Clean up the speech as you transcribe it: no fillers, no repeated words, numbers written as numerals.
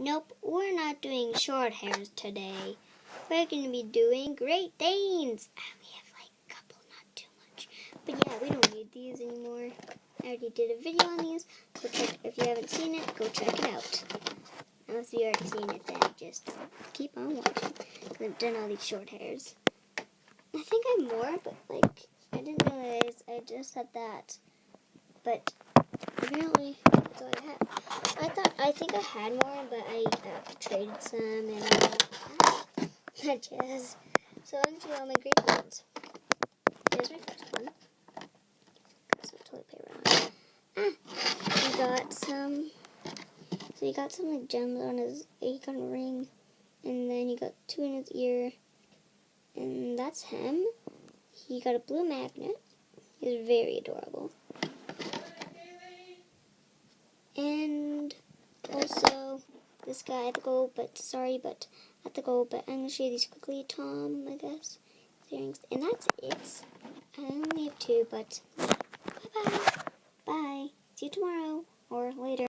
Nope, we're not doing short hairs today. We're going to be doing Great Danes. We have like a couple, not too much. But yeah, we don't need these anymore. I already did a video on these. So if you haven't seen it, go check it out. Unless you already seen it, then just keep on watching. Because I've done all these short hairs. I think I have more, but like, I didn't realize I just had that. But apparently, that's all I had. I think I had more, but I traded some and that jazz. So I'm going to do all my Great Danes. Here's my first one. Got some toilet paper on. We got some. So he got some like gems on his. He got a ring, and then he got 2 in his ear, and that's him. He got a blue magnet. He's very adorable. And also this guy at the goal, but at the goal, but I'm gonna show you these quickly. Tom, I guess, earrings, and that's it. I only have 2, but bye bye. Bye. See you tomorrow or later.